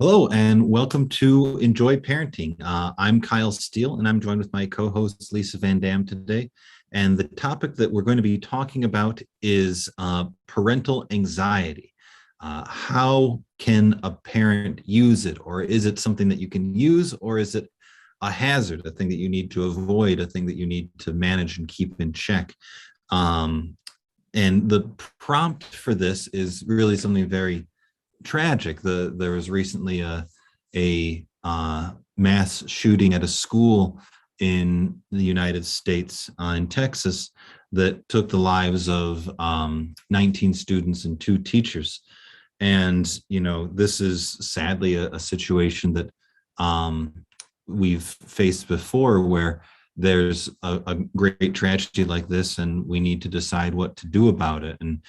Hello and welcome to Enjoy Parenting. I'm Kyle Steele and I'm joined with my co-host Lisa VanDamme today. And the topic that we're going to be talking about is parental anxiety. How can a parent use it? Or is it something that you can use? Or is it a hazard, a thing that you need to avoid, a thing that you need to manage and keep in check? Um, and the prompt for this is really something very tragic. There was recently a mass shooting at a school in the United States, in Texas, that took the lives of 19 students and two teachers. And this is sadly a situation that we've faced before, where there's a great tragedy like this, and we need to decide what to do about it. And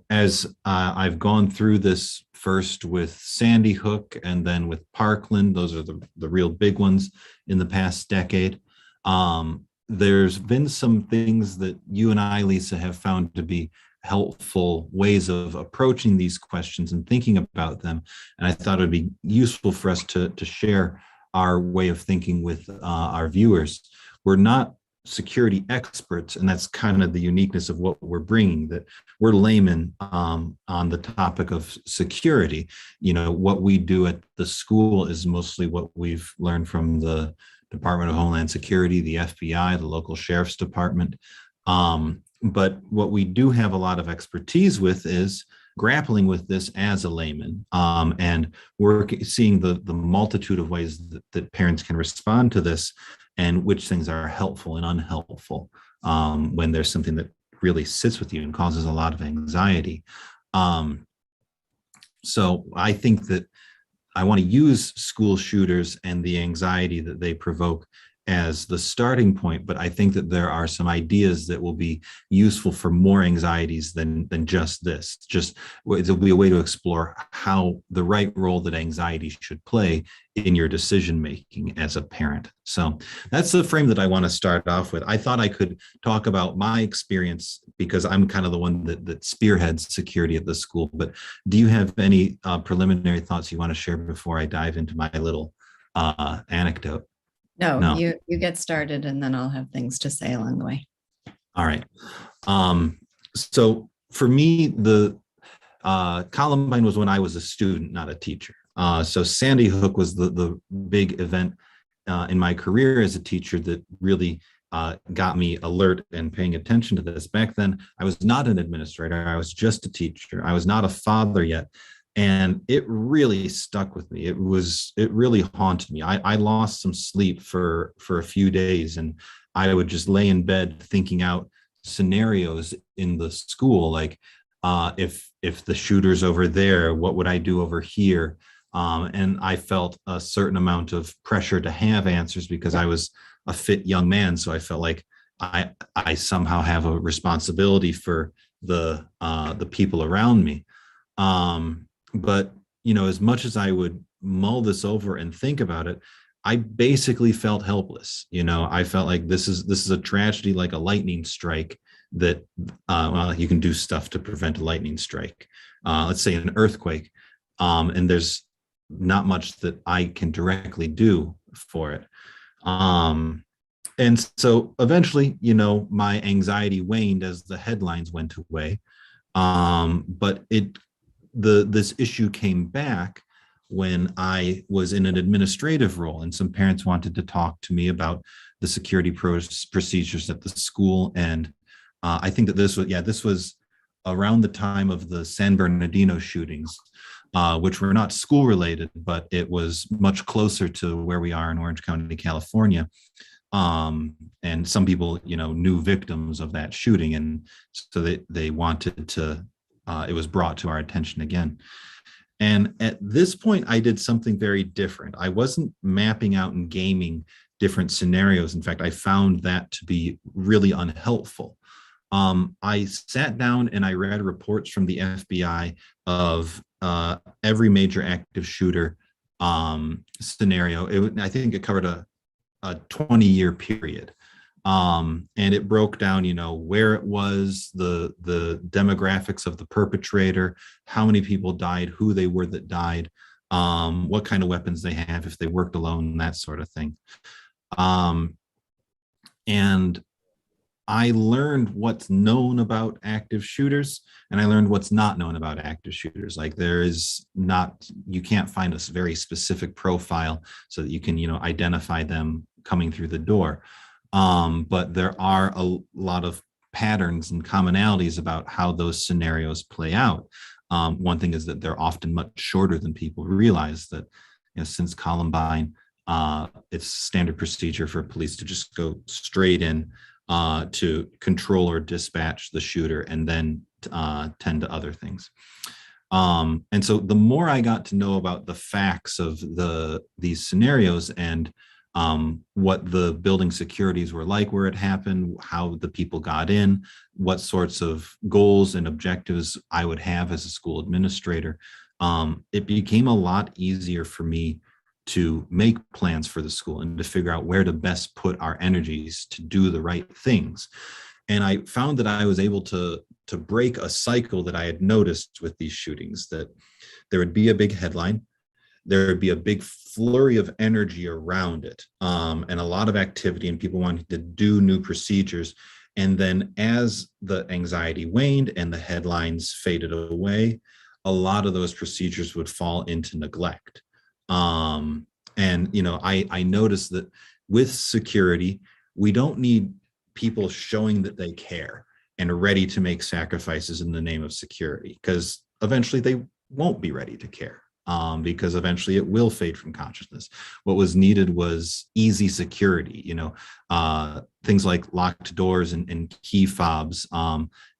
as I've gone through this first with Sandy Hook and then with Parkland, those are the real big ones in the past decade. There's been some things that you and I, Lisa, have found to be helpful ways of approaching these questions and thinking about them. And I thought it would be useful for us to share our way of thinking with our viewers. We're not security experts, and that's kind of the uniqueness of what we're bringing, that we're laymen on the topic of security. What we do at the school is mostly what we've learned from the Department of Homeland Security, the FBI, the local sheriff's department. But what we do have a lot of expertise with is grappling with this as a layman, and seeing the multitude of ways that parents can respond to this, and which things are helpful and unhelpful when there's something that really sits with you and causes a lot of anxiety. So I think that I want to use school shooters and the anxiety that they provoke as the starting point, but I think that there are some ideas that will be useful for more anxieties than just this. It'll be a way to explore how the right role that anxiety should play in your decision making as a parent. So that's the frame that I want to start off with. I thought I could talk about my experience because I'm kind of the one that spearheads security at the school. But do you have any preliminary thoughts you want to share before I dive into my little anecdote? No, No. you get started and then I'll have things to say along the way. All right. So for me, the Columbine was when I was a student, not a teacher. So Sandy Hook was the big event in my career as a teacher that really got me alert and paying attention to this. Back then, I was not an administrator. I was just a teacher. I was not a father yet. And it really stuck with me. It really haunted me. I lost some sleep for a few days, and I would just lay in bed thinking out scenarios in the school, like if the shooter's over there, what would I do over here? And I felt a certain amount of pressure to have answers because I was a fit young man. So I felt like I somehow have a responsibility for the people around me. But as much as I would mull this over and think about it, I basically felt helpless. I felt like this is a tragedy, like a lightning strike, that you can do stuff to prevent a lightning strike. Let's say an earthquake, and there's not much that I can directly do for it. And so eventually, my anxiety waned as the headlines went away. But this issue came back when I was in an administrative role, and some parents wanted to talk to me about the security procedures at the school. And I think that this was around the time of the San Bernardino shootings, which were not school related, but it was much closer to where we are in Orange County, California. And some people, knew victims of that shooting, and so they wanted to. It was brought to our attention again. And at this point, I did something very different. I wasn't mapping out and gaming different scenarios. In fact, I found that to be really unhelpful. I sat down and I read reports from the FBI of every major active shooter scenario. I think it covered a 20-year period. And it broke down, where it was, the demographics of the perpetrator, how many people died, who they were that died, what kind of weapons they have, if they worked alone, that sort of thing. Um, and I learned what's known about active shooters, and I learned what's not known about active shooters. Like there is not, you can't find a very specific profile so that you can, identify them coming through the door. But there are a lot of patterns and commonalities about how those scenarios play out. One thing is that they're often much shorter than people realize. That since Columbine, it's standard procedure for police to just go straight in to control or dispatch the shooter and then tend to other things. And so the more I got to know about the facts of these scenarios and what the building securities were like where it happened, how the people got in, what sorts of goals and objectives I would have as a school administrator, it became a lot easier for me to make plans for the school and to figure out where to best put our energies to do the right things. And I found that I was able to break a cycle that I had noticed with these shootings, that there would be a big headline, there would be a big flurry of energy around it, and a lot of activity and people wanting to do new procedures. And then as the anxiety waned and the headlines faded away, a lot of those procedures would fall into neglect. And I noticed that with security, we don't need people showing that they care and are ready to make sacrifices in the name of security, because eventually they won't be ready to care, because eventually it will fade from consciousness. What was needed was easy security, things like locked doors and key fobs,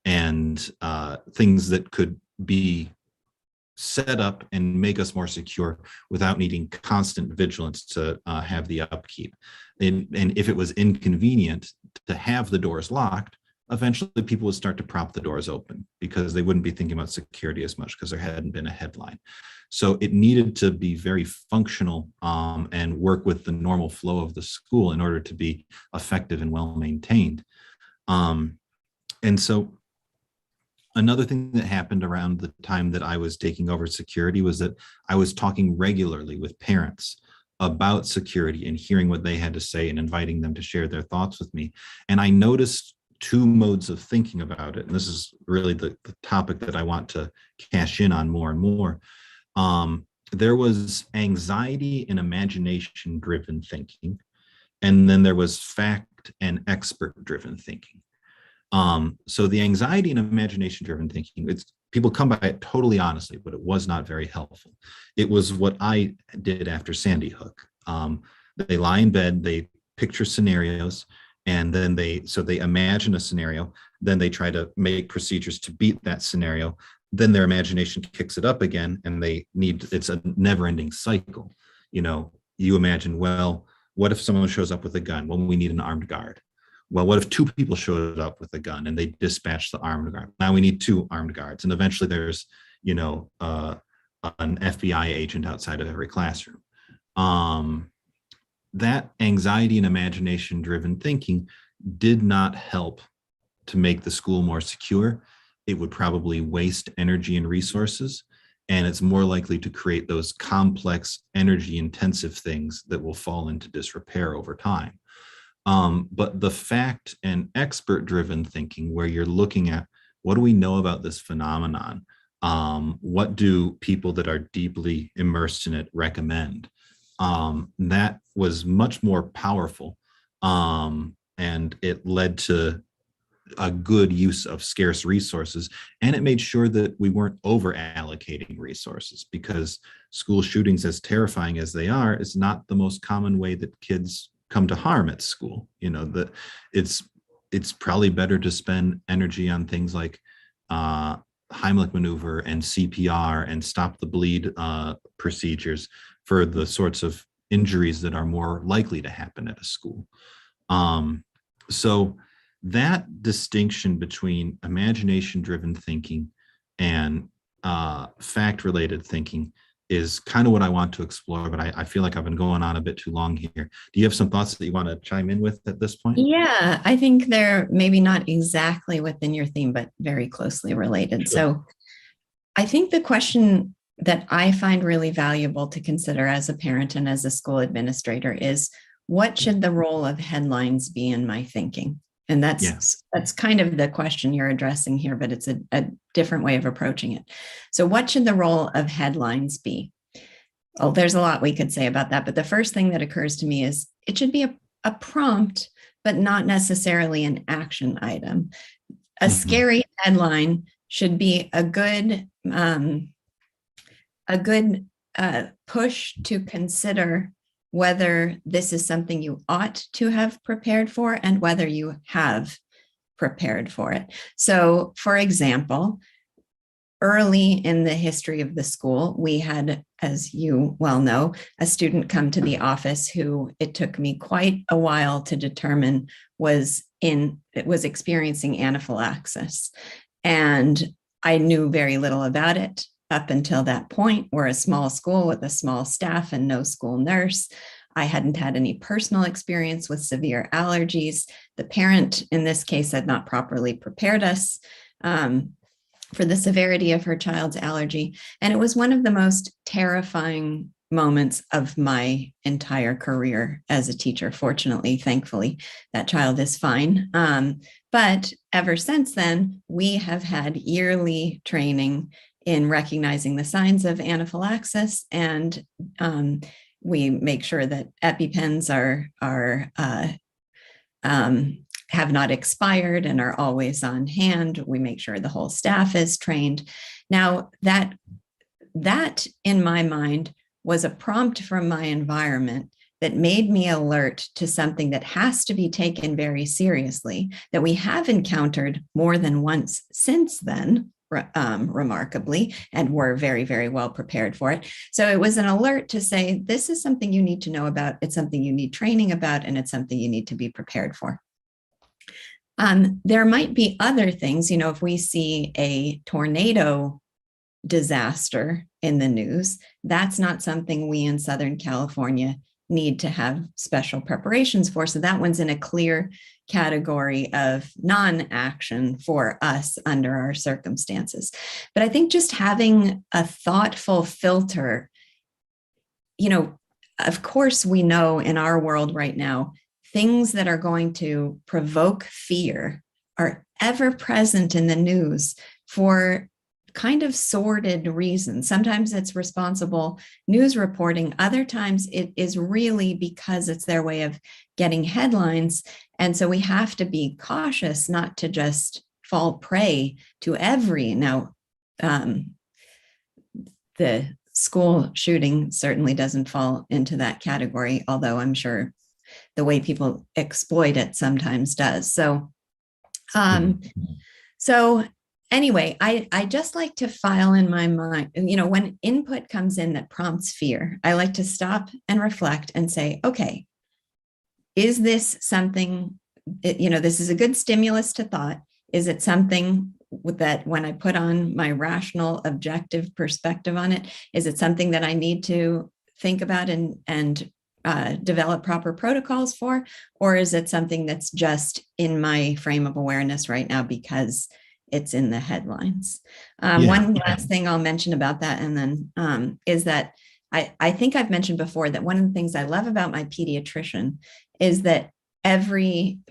and things that could be set up and make us more secure without needing constant vigilance to have the upkeep. And if it was inconvenient to have the doors locked, eventually people would start to prop the doors open because they wouldn't be thinking about security as much because there hadn't been a headline. So it needed to be very functional, and work with the normal flow of the school in order to be effective and well maintained. And so another thing that happened around the time that I was taking over security was that I was talking regularly with parents about security and hearing what they had to say and inviting them to share their thoughts with me. And I noticed two modes of thinking about it. And this is really the topic that I want to cash in on more and more. There was anxiety and imagination driven thinking, and then there was fact and expert driven thinking. So the anxiety and imagination driven thinking, people come by it totally honestly, but it was not very helpful. It was what I did after Sandy Hook. They lie in bed, they picture scenarios, and then they imagine a scenario, then they try to make procedures to beat that scenario. Then their imagination kicks it up again, and it's a never ending cycle. You imagine, well, what if someone shows up with a gun? Well, we need an armed guard. Well, what if two people showed up with a gun and they dispatched the armed guard? Now we need two armed guards. And eventually there's, an FBI agent outside of every classroom. That anxiety and imagination driven thinking did not help to make the school more secure. It would probably waste energy and resources, and it's more likely to create those complex, energy intensive things that will fall into disrepair over time. But the fact and expert driven thinking, where you're looking at what do we know about this phenomenon? What do people that are deeply immersed in it recommend? That was much more powerful, and it led to a good use of scarce resources, and it made sure that we weren't over allocating resources, because school shootings, as terrifying as they are, is not the most common way that kids come to harm at school. That it's probably better to spend energy on things like Heimlich maneuver and CPR and stop the bleed procedures for the sorts of injuries that are more likely to happen at a school. So that distinction between imagination-driven thinking and fact-related thinking is kind of what I want to explore, but I feel like I've been going on a bit too long here. Do you have some thoughts that you want to chime in with at this point? Yeah, I think they're maybe not exactly within your theme, but very closely related. Sure. So I think the question that I find really valuable to consider as a parent and as a school administrator is, what should the role of headlines be in my thinking? And Yeah. that's kind of the question you're addressing here, but it's a different way of approaching it. So what should the role of headlines be? Oh, there's a lot we could say about that, but the first thing that occurs to me is it should be a prompt, but not necessarily an action item. A scary headline should be a good push to consider whether this is something you ought to have prepared for and whether you have prepared for it. So, for example, early in the history of the school, we had, as you well know, a student come to the office who it took me quite a while to determine was experiencing anaphylaxis. And I knew very little about it up until that point. We're a small school with a small staff and no school nurse. I hadn't had any personal experience with severe allergies. The parent in this case had not properly prepared us for the severity of her child's allergy. And it was one of the most terrifying moments of my entire career as a teacher. Fortunately, thankfully, that child is fine. But ever since then, we have had yearly training in recognizing the signs of anaphylaxis, and we make sure that EpiPens have not expired and are always on hand. We make sure the whole staff is trained. Now, that in my mind was a prompt from my environment that made me alert to something that has to be taken very seriously, that we have encountered more than once since then, remarkably, and we're very, very well prepared for it. So it was an alert to say, this is something you need to know about, it's something you need training about, and it's something you need to be prepared for. There might be other things, if we see a tornado disaster in the news, that's not something we in Southern California need to have special preparations for. So that one's in a clear category of non-action for us under our circumstances. But I think just having a thoughtful filter, of course, we know in our world right now, things that are going to provoke fear are ever present in the news for kind of sordid reasons. Sometimes it's responsible news reporting. Other times it is really because it's their way of getting headlines. And so we have to be cautious not to just fall prey to every. Now, the school shooting certainly doesn't fall into that category, although I'm sure the way people exploit it sometimes does. So, anyway, I just like to file in my mind, when input comes in that prompts fear, I like to stop and reflect and say, okay, is this something, this is a good stimulus to thought. Is it something that when I put on my rational, objective perspective on it, is it something that I need to think about and develop proper protocols for? Or is it something that's just in my frame of awareness right now because it's in the headlines? One last thing I'll mention about that, and then is that I think I've mentioned before that one of the things I love about my pediatrician is that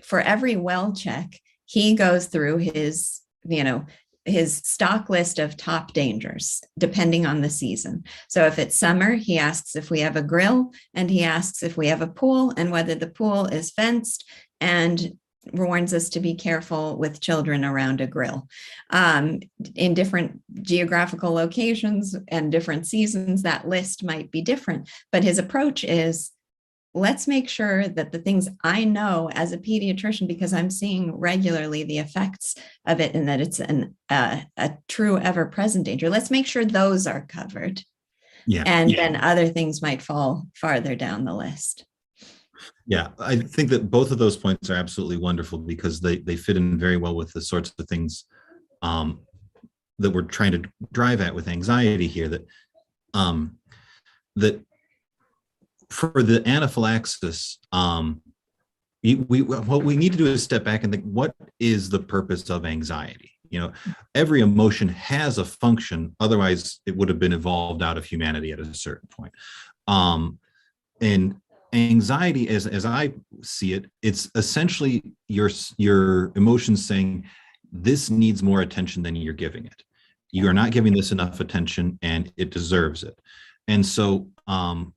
for every well check, he goes through his stock list of top dangers, depending on the season. So if it's summer, he asks if we have a grill, and he asks if we have a pool and whether the pool is fenced, and warns us to be careful with children around a grill. In different geographical locations and different seasons, that list might be different, but his approach is, let's make sure that the things I know as a pediatrician, because I'm seeing regularly the effects of it and that it's a true ever-present danger, let's make sure those are covered. Then other things might fall farther down the list. Yeah, I think that both of those points are absolutely wonderful because they fit in very well with the sorts of things that we're trying to drive at with anxiety here. That for the anaphylaxis, what we need to do is step back and think, what is the purpose of anxiety? every emotion has a function. Otherwise, it would have been evolved out of humanity at a certain point. And anxiety, as I see it, it's essentially your emotions saying, this needs more attention than you're giving it. You are not giving this enough attention, and it deserves it. And so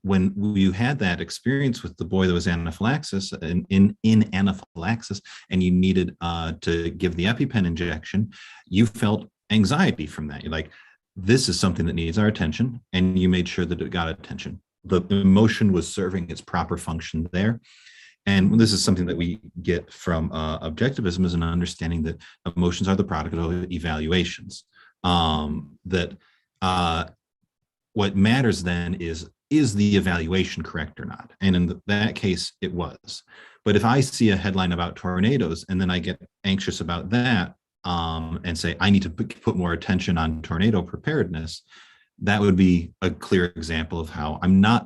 when you had that experience with the boy that was anaphylaxis, in anaphylaxis, and you needed to give the EpiPen injection, you felt anxiety from that. You're like, this is something that needs our attention, and you made sure that it got attention. The emotion was serving its proper function there. And this is something that we get from objectivism, is an understanding that emotions are the product of evaluations. That what matters then is the evaluation correct or not? And in that case, it was. But if I see a headline about tornadoes and then I get anxious about that and say, I need to put more attention on tornado preparedness, that would be a clear example of how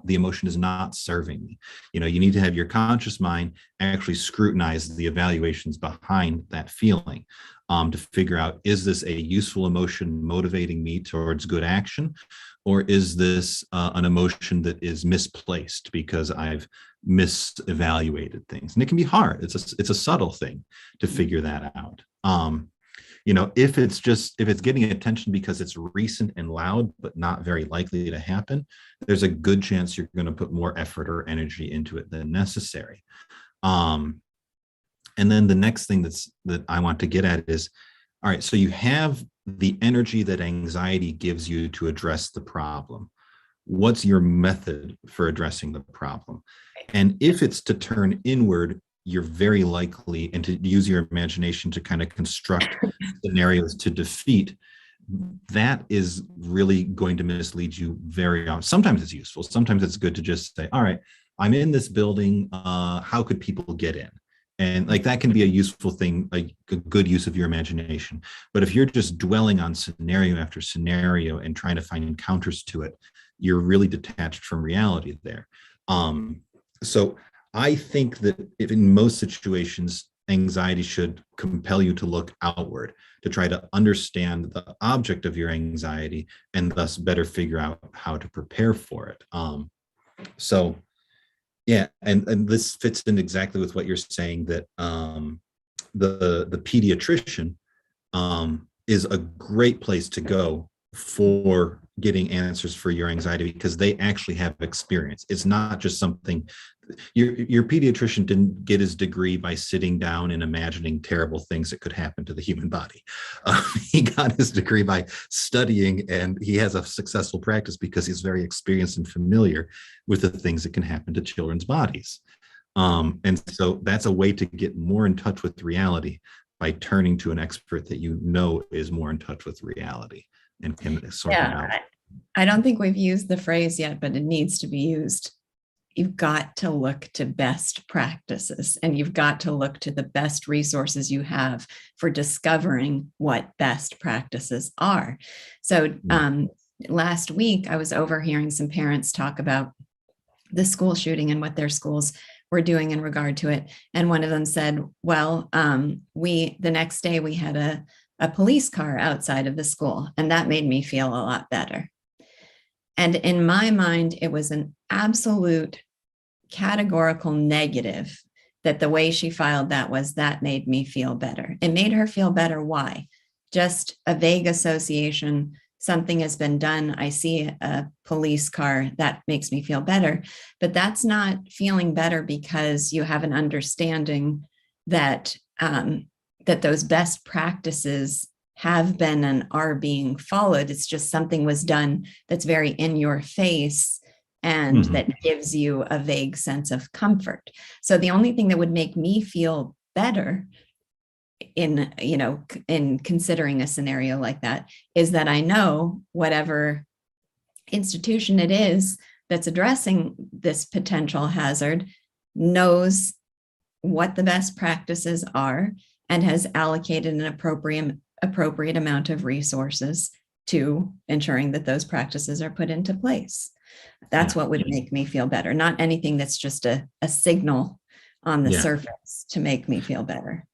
the emotion is not serving me. You need to have your conscious mind actually scrutinize the evaluations behind that feeling to figure out, is this a useful emotion motivating me towards good action? Or is this an emotion that is misplaced because I've misevaluated things? And it can be hard. It's a subtle thing to figure that out. If it's getting attention because it's recent and loud, but not very likely to happen, there's a good chance you're going to put more effort or energy into it than necessary. And then the next thing that I want to get at is, all right, so you have the energy that anxiety gives you to address the problem. What's your method for addressing the problem? And if it's to turn inward, you're very likely, and to use your imagination to kind of construct scenarios to defeat, that is really going to mislead you very often. Sometimes it's useful. Sometimes it's good to just say, all right, I'm in this building. How could people get in? And like that can be a useful thing, a good use of your imagination. But if you're just dwelling on scenario after scenario and trying to find counters to it, you're really detached from reality there. So I think that if in most situations, anxiety should compel you to look outward, to try to understand the object of your anxiety and thus better figure out how to prepare for it. Yeah, and this fits in exactly with what you're saying, that the pediatrician is a great place to go for getting answers for your anxiety, because they actually have experience. It's not just something, your pediatrician didn't get his degree by sitting down and imagining terrible things that could happen to the human body. He got his degree by studying, and he has a successful practice because he's very experienced and familiar with the things that can happen to children's bodies. And so that's a way to get more in touch with reality, by turning to an expert that is more in touch with reality and can sort it out. I don't think we've used the phrase yet, but it needs to be used. You've got to look to best practices, and you've got to look to the best resources you have for discovering what best practices are. So last week, I was overhearing some parents talk about the school shooting and what their schools were doing in regard to it. And one of them said, well, the next day we had a police car outside of the school, and that made me feel a lot better. And in my mind, it was an absolute categorical negative that the way she filed that made me feel better. It made her feel better. Why? Just a vague association. Something has been done. I see a police car. That makes me feel better. But that's not feeling better because you have an understanding that that those best practices have been and are being followed. It's just something was done that's very in your face and that gives you a vague sense of comfort. So the only thing that would make me feel better in considering a scenario like that is that I know whatever institution it is that's addressing this potential hazard knows what the best practices are and has allocated an appropriate amount of resources to ensuring that those practices are put into place. That's what would make me feel better, not anything that's just a signal on the surface to make me feel better.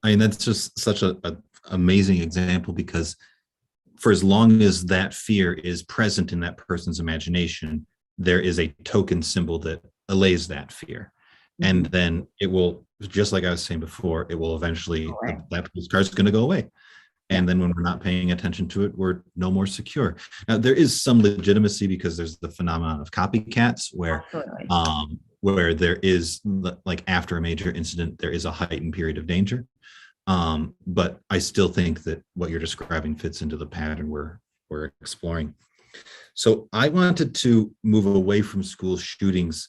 I mean, that's just such a amazing example, because for as long as that fear is present in that person's imagination, there is a token symbol that allays that fear. And Mhm. then it will, just like I was saying before, it will eventually, All right. that postcard is going to go away. Yeah. And then when we're not paying attention to it, we're no more secure. Now, there is some legitimacy because there's the phenomenon of copycats Absolutely. where there is, like, after a major incident, there is a heightened period of danger. But I still think that what you're describing fits into the pattern we're exploring. So I wanted to move away from school shootings,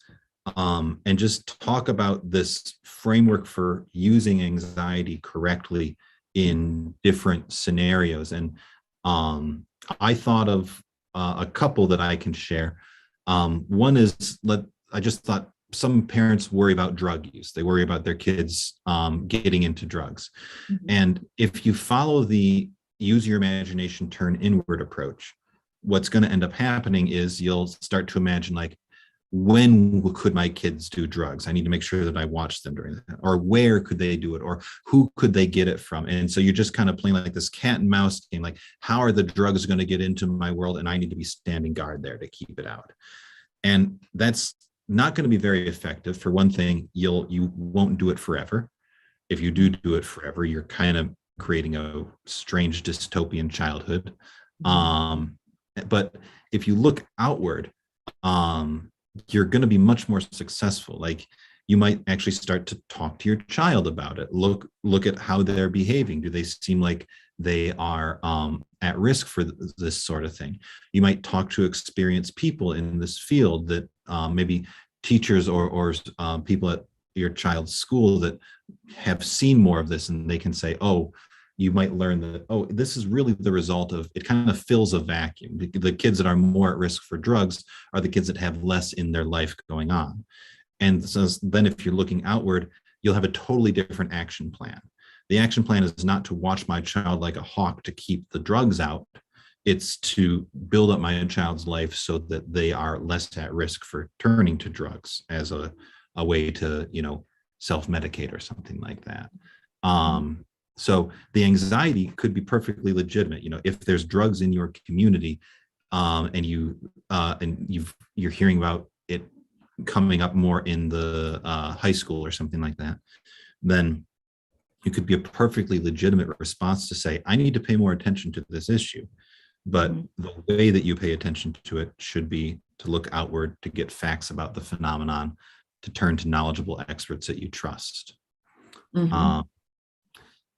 and just talk about this framework for using anxiety correctly in different scenarios. And I thought of a couple that I can share. One is, I just thought some parents worry about drug use. They worry about their kids getting into drugs. Mhm. And if you follow the use your imagination, turn inward approach, what's going to end up happening is you'll start to imagine, like, when could my kids do drugs? I need to make sure that I watch them during that. Or where could they do it? Or who could they get it from? And so you're just kind of playing like this cat and mouse game, like, how are the drugs going to get into my world? And I need to be standing guard there to keep it out. And that's not going to be very effective. For one thing, you won't do it forever. If you do it forever, you're kind of creating a strange dystopian childhood. Mhm. But if you look outward, you're going to be much more successful. Like, you might actually start to talk to your child about it. Look at how they're behaving. Do they seem like they are at risk for this sort of thing? You might talk to experienced people in this field, that maybe teachers or people at your child's school that have seen more of this, and they can say, oh, you might learn that, oh, this is really the result of, it kind of fills a vacuum. The kids that are more at risk for drugs are the kids that have less in their life going on. And so then if you're looking outward, you'll have a totally different action plan. The action plan is not to watch my child like a hawk to keep the drugs out. It's to build up my child's life so that they are less at risk for turning to drugs as a way to, self-medicate or something like that. So the anxiety could be perfectly legitimate. If there's drugs in your community, and you're hearing about it coming up more in the high school or something like that, then it could be a perfectly legitimate response to say, I need to pay more attention to this issue. But Mhm. the way that you pay attention to it should be to look outward, to get facts about the phenomenon, to turn to knowledgeable experts that you trust. Mhm. Um,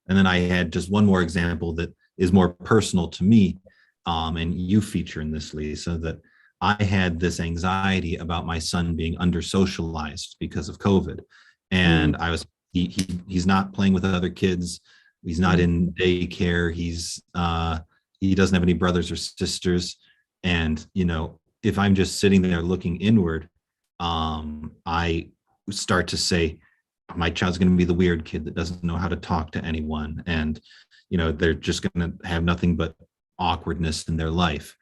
and then I had just one more example that is more personal to me, and you feature in this, Lisa, that I had this anxiety about my son being under socialized because of COVID. Mhm. And he's not playing with other kids. He's not Mhm. in daycare. He doesn't have any brothers or sisters. And, if I'm just sitting there looking inward, I start to say, my child's going to be the weird kid that doesn't know how to talk to anyone. And, they're just going to have nothing but awkwardness in their life.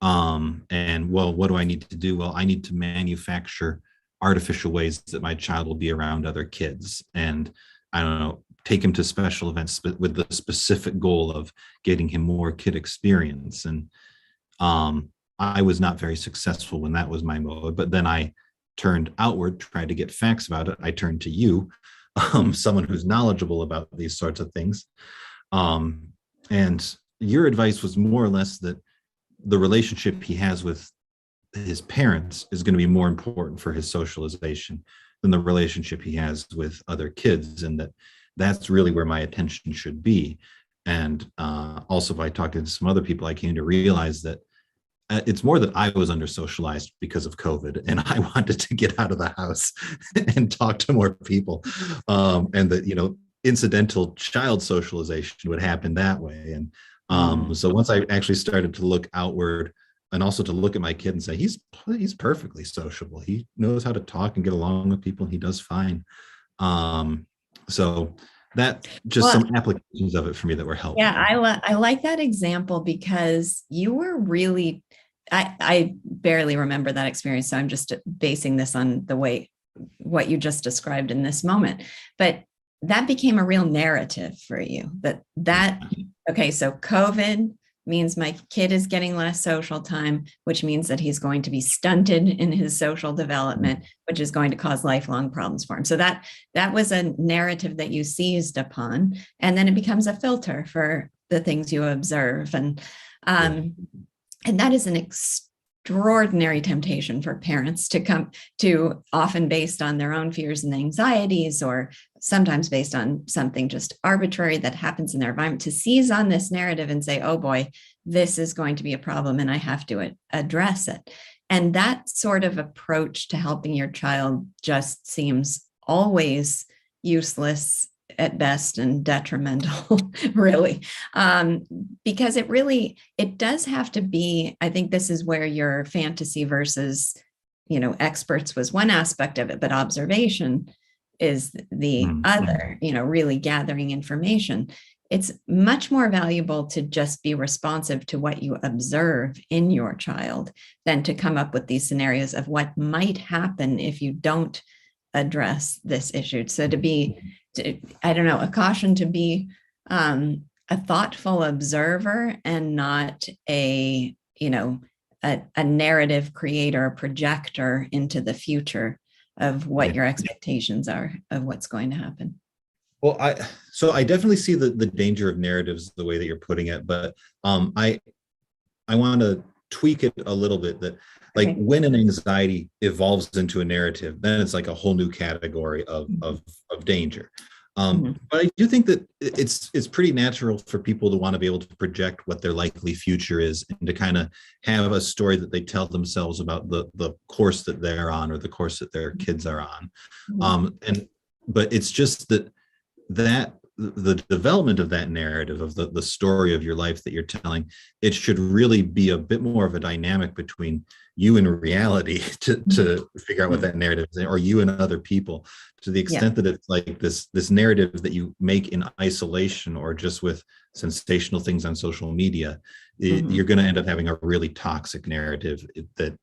And, well, what do I need to do? Well, I need to manufacture artificial ways that my child will be around other kids. And I don't know, take him to special events with the specific goal of getting him more kid experience. And I was not very successful when that was my mode. But then I turned outward, tried to get facts about it. I turned to you, someone who's knowledgeable about these sorts of things. Um, and your advice was more or less that the relationship he has with his parents is going to be more important for his socialization than the relationship he has with other kids, and that's really where my attention should be. And also, by talking to some other people, I came to realize that it's more that I was under socialized because of COVID, and I wanted to get out of the house and talk to more people, and that incidental child socialization would happen that way. And Mhm. so once I actually started to look outward, and also to look at my kid and say, he's perfectly sociable. He knows how to talk and get along with people. He does fine. So that just Well, some applications of it for me that were yeah, helpful. I like that example because you were really, I barely remember that experience. So I'm just basing this on the way what you just described in this moment. But that became a real narrative for you okay, so COVID means my kid is getting less social time, which means that he's going to be stunted in his social development, which is going to cause lifelong problems for him. So that was a narrative that you seized upon, and then it becomes a filter for the things you observe. And that is an extraordinary temptation for parents to come to, often based on their own fears and anxieties, or sometimes based on something just arbitrary that happens in their environment, to seize on this narrative and say, oh boy, this is going to be a problem and I have to address it. And that sort of approach to helping your child just seems always useless at best and detrimental, really, because it does have to be, I think this is where your fantasy versus, experts was one aspect of it, but observation is the other, really gathering information. It's much more valuable to just be responsive to what you observe in your child than to come up with these scenarios of what might happen if you don't address this issue. So a caution to be a thoughtful observer and not a narrative creator, a projector into the future of what your expectations are of what's going to happen. Well, I definitely see the danger of narratives the way that you're putting it, but I want to tweak it a little bit, that when an anxiety evolves into a narrative, then it's like a whole new category of danger. But I do think that it's pretty natural for people to want to be able to project what their likely future is, and to kind of have a story that they tell themselves about the course that they're on, or the course that their kids are on. But it's just that the development of that narrative, of the story of your life that you're telling, it should really be a bit more of a dynamic between you and reality to figure out what that narrative is, or you and other people, to the extent that it's like this narrative that you make in isolation, or just with sensational things on social media. You're going to end up having a really toxic narrative that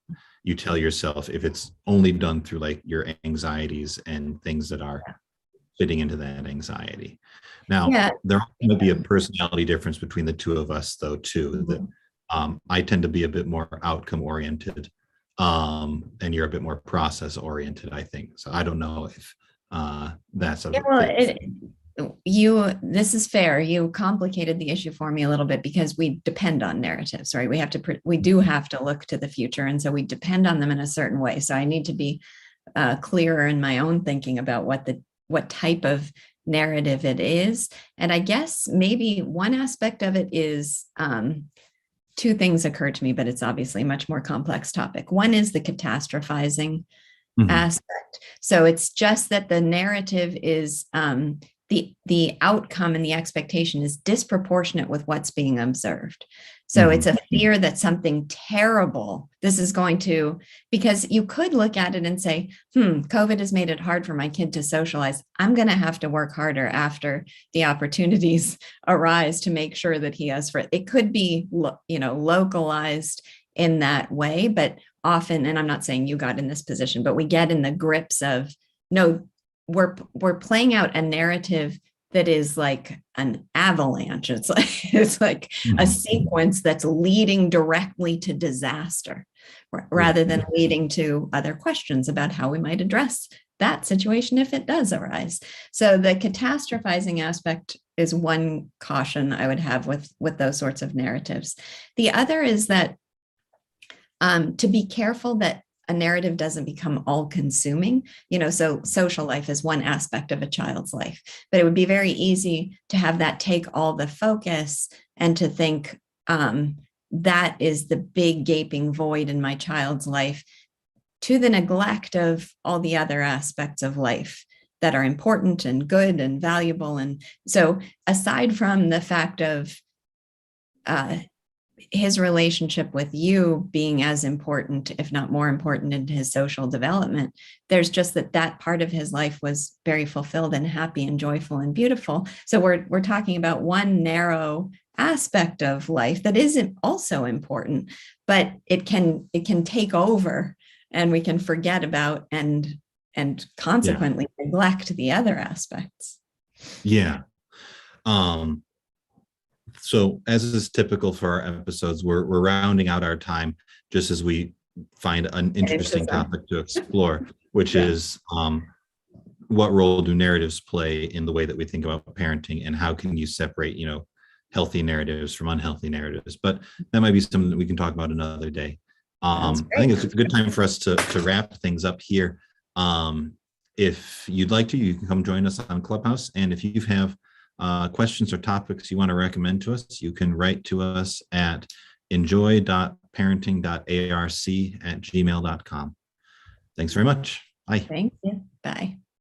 you tell yourself, if it's only done through like your anxieties and things that are fitting into that anxiety. Now, there going to be a personality difference between the two of us, though, too. That I tend to be a bit more outcome oriented, and you're a bit more process oriented, I think. So I don't know if that's this is fair. You complicated the issue for me a little bit, because we depend on narratives, right? We do have to look to the future, and so we depend on them in a certain way. So I need to be clearer in my own thinking about what type of narrative it is. And I guess maybe one aspect of it is, two things occur to me, but it's obviously a much more complex topic. One is the catastrophizing aspect. So it's just that the narrative is the outcome and the expectation is disproportionate with what's being observed. So it's a fear that something terrible, this is going to, because you could look at it and say, COVID has made it hard for my kid to socialize. I'm going to have to work harder after the opportunities arise to make sure that he has, it could be, localized in that way, but often, and I'm not saying you got in this position, but we get in the grips of, no, we're playing out a narrative that is like an avalanche. It's like a sequence that's leading directly to disaster, rather than leading to other questions about how we might address that situation if it does arise. So the catastrophizing aspect is one caution I would have with those sorts of narratives. The other is that to be careful that a narrative doesn't become all-consuming. So social life is one aspect of a child's life, but it would be very easy to have that take all the focus, and to think that is the big gaping void in my child's life, to the neglect of all the other aspects of life that are important and good and valuable. And so aside from the fact of his relationship with you being as important, if not more important, in his social development, there's just that part of his life was very fulfilled and happy and joyful and beautiful. So we're talking about one narrow aspect of life that isn't also important, but it can take over, and we can forget about and consequently neglect the other aspects. Yeah. Um, so as is typical for our episodes, we're rounding out our time just as we find an interesting topic to explore, which Yeah. is what role do narratives play in the way that we think about parenting, and how can you separate, healthy narratives from unhealthy narratives? But that might be something that we can talk about another day. That's I think great. it's a good time for us to wrap things up here. If you'd like to, you can come join us on Clubhouse. And if you have questions or topics you want to recommend to us, you can write to us at enjoy.parenting.arc@gmail.com. Thanks very much. Bye. Thank you. Bye.